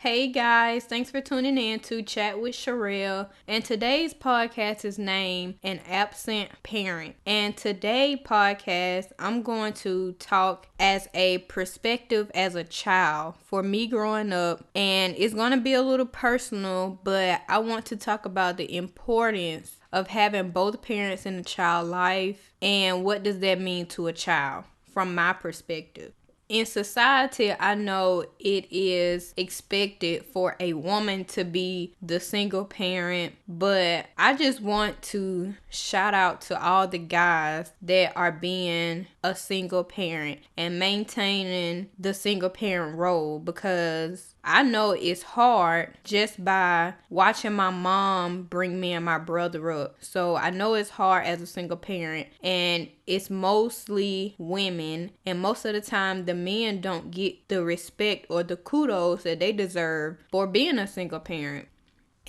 Hey guys, thanks for tuning in to Chat with Cherrelle. And today's podcast is named An Absent Parent. And today's podcast, I'm going to talk as a perspective as a child for me growing up. And it's going to be a little personal, but I want to talk about the importance of having both parents in a child's life and what does that mean to a child from my perspective. In society, I know it is expected for a woman to be the single parent, but I just want to shout out to all the guys that are being a single parent and maintaining the single parent role, because I know it's hard just by watching my mom bring me and my brother up. So I know it's hard as a single parent, and it's mostly women, and most of the time the men don't get the respect or the kudos that they deserve for being a single parent.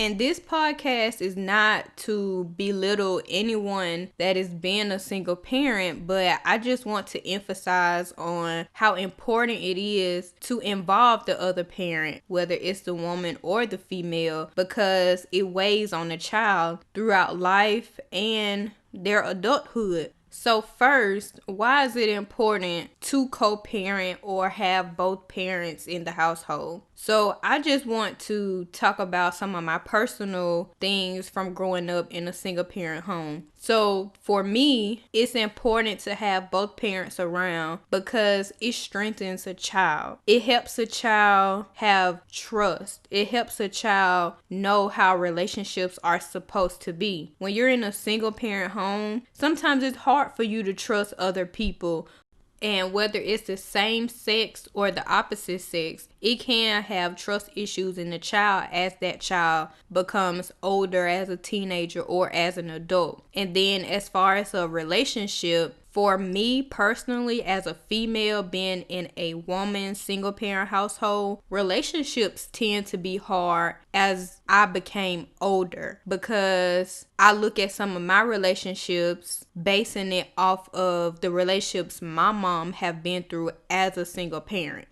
And this podcast is not to belittle anyone that is being a single parent, but I just want to emphasize on how important it is to involve the other parent, whether it's the woman or the female, because it weighs on the child throughout life and their adulthood. So first, why is it important to co-parent or have both parents in the household? So I just want to talk about some of my personal things from growing up in a single parent home. So for me, it's important to have both parents around because it strengthens a child. It helps a child have trust. It helps a child know how relationships are supposed to be. When you're in a single parent home, sometimes it's hard for you to trust other people. And whether it's the same sex or the opposite sex, it can have trust issues in the child as that child becomes older as a teenager or as an adult. And then as far as a relationship, for me personally, as a female being in a woman single parent household, relationships tend to be hard as I became older, because I look at some of my relationships basing it off of the relationships my mom have been through as a single parent.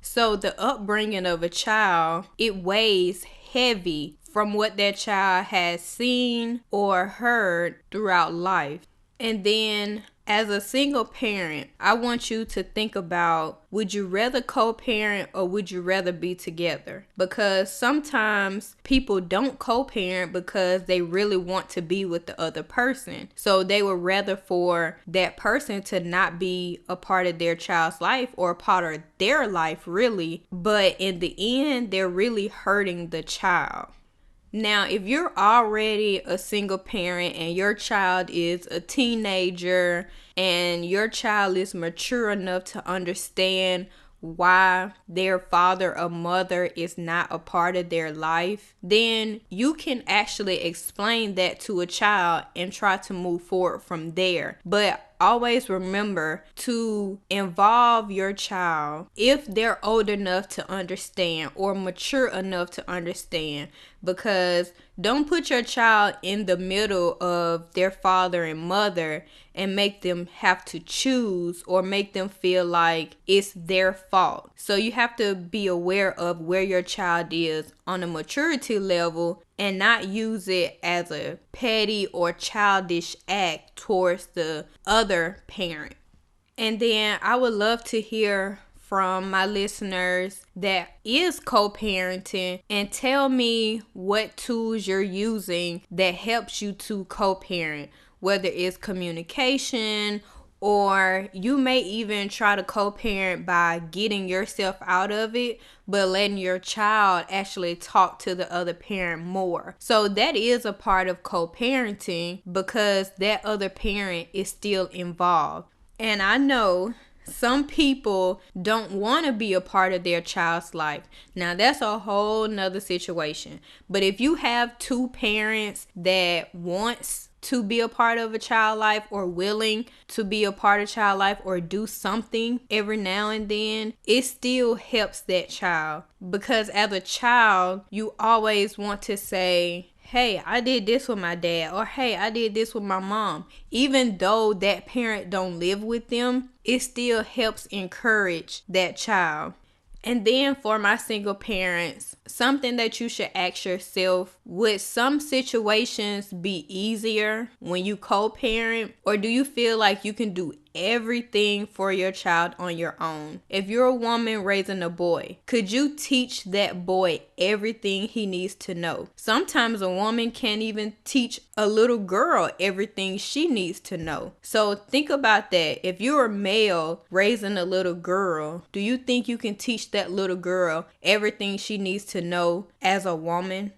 So the upbringing of a child, it weighs heavy from what that child has seen or heard throughout life. And then as a single parent, I want you to think about, would you rather co-parent or would you rather be together? Because sometimes people don't co-parent because they really want to be with the other person. So they would rather for that person to not be a part of their child's life or a part of their life, really. But in the end, they're really hurting the child. Now, if you're already a single parent and your child is a teenager and your child is mature enough to understand why their father or mother is not a part of their life, then you can actually explain that to a child and try to move forward from there. But always remember to involve your child if they're old enough to understand or mature enough to understand, because don't put your child in the middle of their father and mother and make them have to choose or make them feel like it's their fault. So you have to be aware of where your child is on a maturity level and not use it as a petty or childish act towards the other parent. And then I would love to hear from my listeners that is co-parenting and tell me what tools you're using that helps you to co-parent, whether it's communication, or you may even try to co-parent by getting yourself out of it, but letting your child actually talk to the other parent more. So that is a part of co-parenting because that other parent is still involved. And I know some people don't want to be a part of their child's life. Now that's a whole nother situation. But if you have two parents that wants to be a part of a child life or willing to be a part of child life or do something every now and then, it still helps that child. Because as a child, you always want to say, hey, I did this with my dad, or hey, I did this with my mom. Even though that parent don't live with them, it still helps encourage that child. And then for my single parents, something that you should ask yourself, would some situations be easier when you co-parent, or do you feel like you can do everything for your child on your own? If you're a woman raising a boy, could you teach that boy everything he needs to know? Sometimes a woman can't even teach a little girl everything she needs to know. So think about that. If you're a male raising a little girl, do you think you can teach that little girl everything she needs to know as a woman?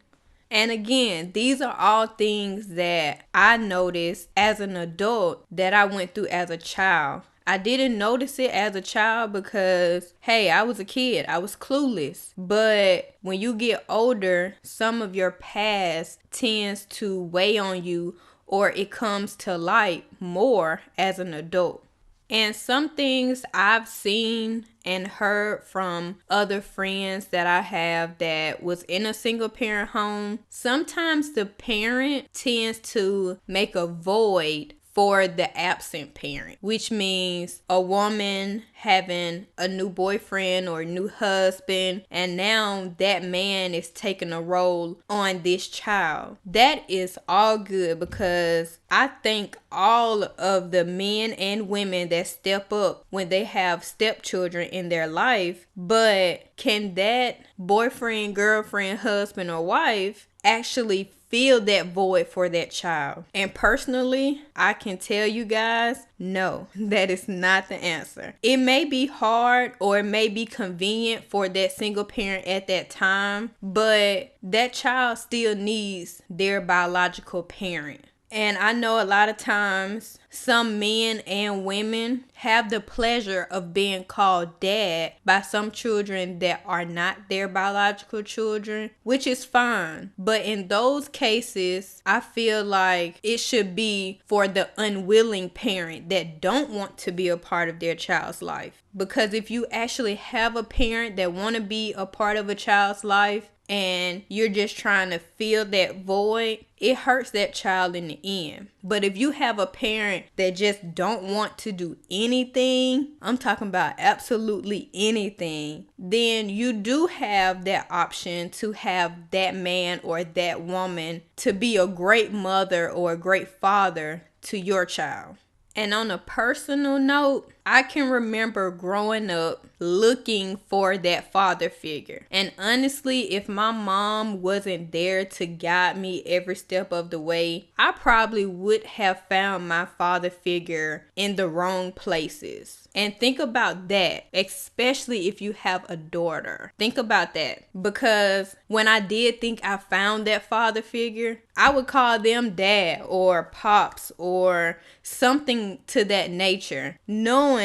And again, these are all things that I noticed as an adult that I went through as a child. I didn't notice it as a child because, hey, I was a kid. I was clueless. But when you get older, some of your past tends to weigh on you, or it comes to light more as an adult. And some things I've seen and heard from other friends that I have that was in a single parent home, sometimes the parent tends to make a void for the absent parent, which means a woman having a new boyfriend or new husband, and now that man is taking a role on this child. That is all good, because I thank all of the men and women that step up when they have stepchildren in their life. But can that boyfriend, girlfriend, husband, or wife actually fill that void for that child? And personally, I can tell you guys, no, that is not the answer. It may be hard or it may be convenient for that single parent at that time, but that child still needs their biological parent. And I know a lot of times some men and women have the pleasure of being called dad by some children that are not their biological children, which is fine. But in those cases, I feel like it should be for the unwilling parent that don't want to be a part of their child's life. Because if you actually have a parent that want to be a part of a child's life, and you're just trying to fill that void, it hurts that child in the end. But if you have a parent that just don't want to do anything, I'm talking about absolutely anything, then you do have that option to have that man or that woman to be a great mother or a great father to your child. And on a personal note, I can remember growing up looking for that father figure. And honestly, if my mom wasn't there to guide me every step of the way, I probably would have found my father figure in the wrong places. And think about that, especially if you have a daughter. Think about that. Because when I did think I found that father figure, I would call them dad or pops or something to that nature, knowing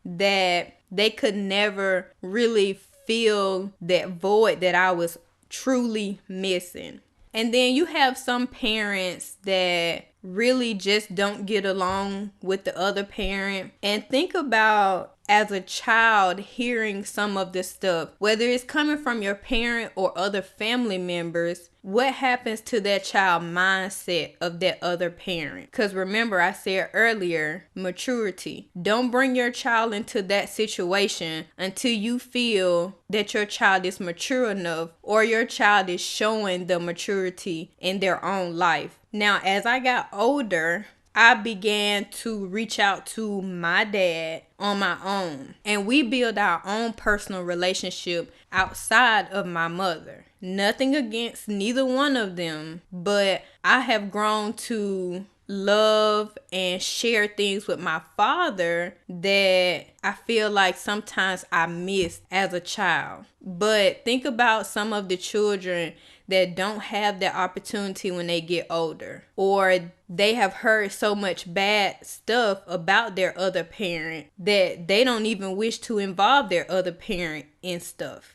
that they could never really fill that void that I was truly missing. And then you have some parents that really just don't get along with the other parent. And think about, as a child, hearing some of this stuff, whether it's coming from your parent or other family members, what happens to that child mindset of that other parent? Because remember, I said earlier, maturity. Don't bring your child into that situation until you feel that your child is mature enough, or your child is showing the maturity in their own life. Now, as I got older, I began to reach out to my dad on my own. And we build our own personal relationship outside of my mother. Nothing against neither one of them, but I have grown to love and share things with my father that I feel like sometimes I missed as a child. But think about some of the children that don't have that opportunity when they get older, or they have heard so much bad stuff about their other parent that they don't even wish to involve their other parent in stuff.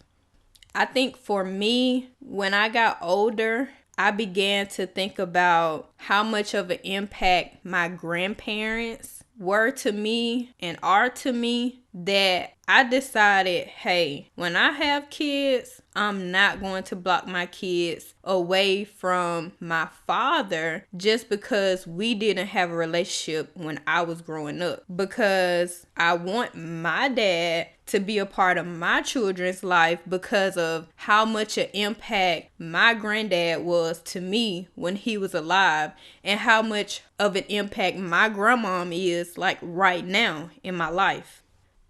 I think for me, when I got older, I began to think about how much of an impact my grandparents were to me and are to me, that I decided, hey, when I have kids, I'm not going to block my kids away from my father just because we didn't have a relationship when I was growing up. Because I want my dad to be a part of my children's life because of how much an impact my granddad was to me when he was alive, and how much of an impact my grandmom is like right now in my life.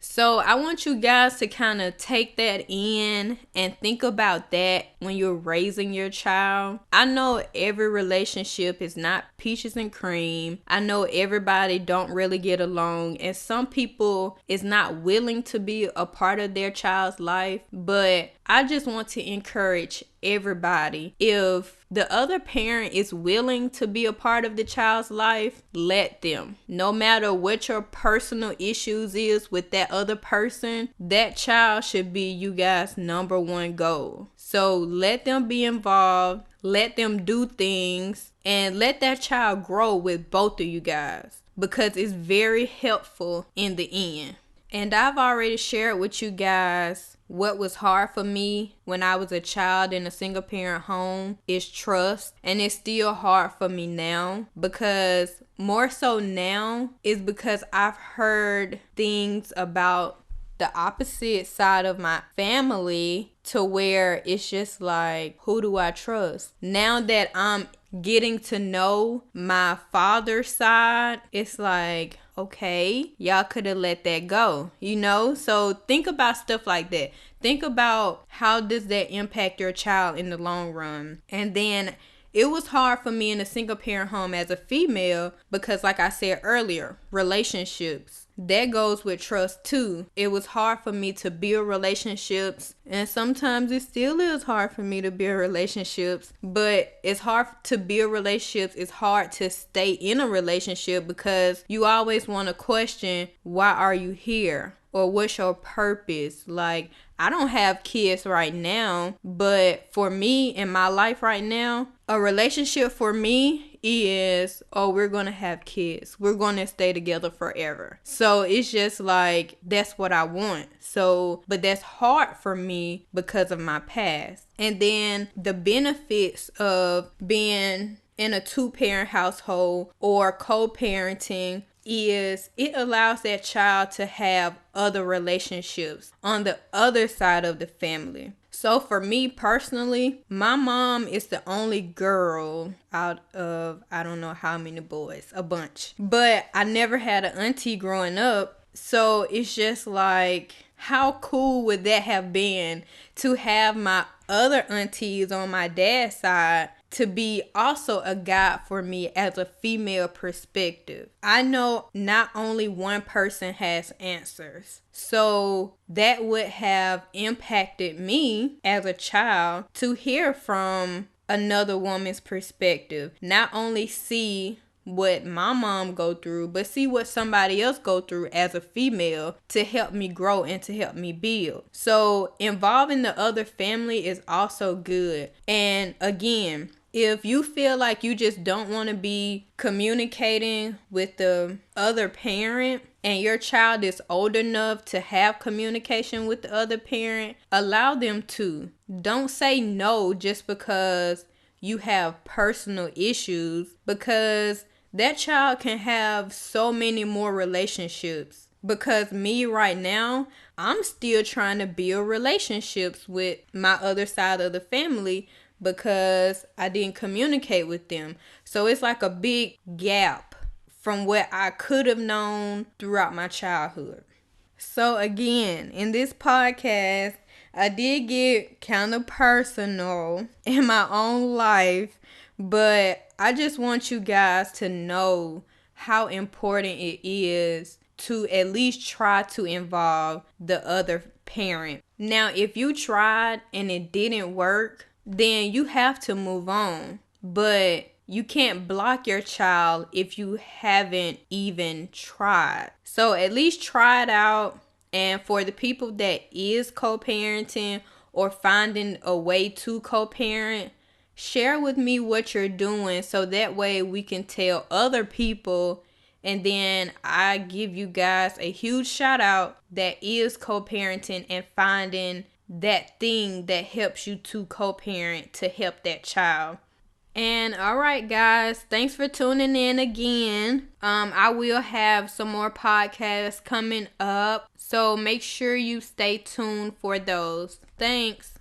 So I want you guys to kind of take that in and think about that when you're raising your child. I know every relationship is not peaches and cream. I know everybody don't really get along, and some people is not willing to be a part of their child's life. But I just want to encourage everybody, if the other parent is willing to be a part of the child's life, let them. No matter what your personal issues is with that other person, that child should be you guys' number one goal. So let them be involved, let them do things, and let that child grow with both of you guys, because it's very helpful in the end. And I've already shared with you guys what was hard for me when I was a child in a single parent home is trust. And it's still hard for me now, because more so now is because I've heard things about the opposite side of my family to where it's just like, who do I trust? Now that I'm getting to know my father's side, it's like, okay, y'all could have let that go, you know? So think about stuff like that. Think about how does that impact your child in the long run. And then it was hard for me in a single parent home as a female because, like I said earlier, relationships. That goes with trust too. It was hard for me to build relationships, and sometimes it still is hard for me to build relationships, but it's hard to build relationships. It's hard to stay in a relationship because you always want to question, why are you here? Or what's your purpose? Like, I don't have kids right now, but for me in my life right now, a relationship for me is, oh, we're going to have kids. We're going to stay together forever. So it's just like, that's what I want. So, but that's hard for me because of my past. And then the benefits of being in a 2-parent household or co-parenting is it allows that child to have other relationships on the other side of the family. So for me personally, my mom is the only girl out of I don't know how many boys, a bunch. But I never had an auntie growing up. So it's just like, how cool would that have been to have my other aunties on my dad's side to be also a guide for me as a female perspective. I know not only one person has answers. So that would have impacted me as a child to hear from another woman's perspective. Not only see what my mom go through, but see what somebody else go through as a female to help me grow and to help me build. So involving the other family is also good. And again, if you feel like you just don't want to be communicating with the other parent and your child is old enough to have communication with the other parent, allow them to. Don't say no just because you have personal issues, because that child can have so many more relationships. Because me right now, I'm still trying to build relationships with my other side of the family because I didn't communicate with them. So it's like a big gap from what I could have known throughout my childhood. So again, in this podcast, I did get kind of personal in my own life, but I just want you guys to know how important it is to at least try to involve the other parent. Now, if you tried and it didn't work, then you have to move on. But you can't block your child if you haven't even tried. So at least try it out. And for the people that is co-parenting or finding a way to co-parent, share with me what you're doing so that way we can tell other people. And then I give you guys a huge shout out that is co-parenting and finding that thing that helps you to co-parent to help that child. And all right, guys, thanks for tuning in again. I will have some more podcasts coming up, so make sure you stay tuned for those. Thanks.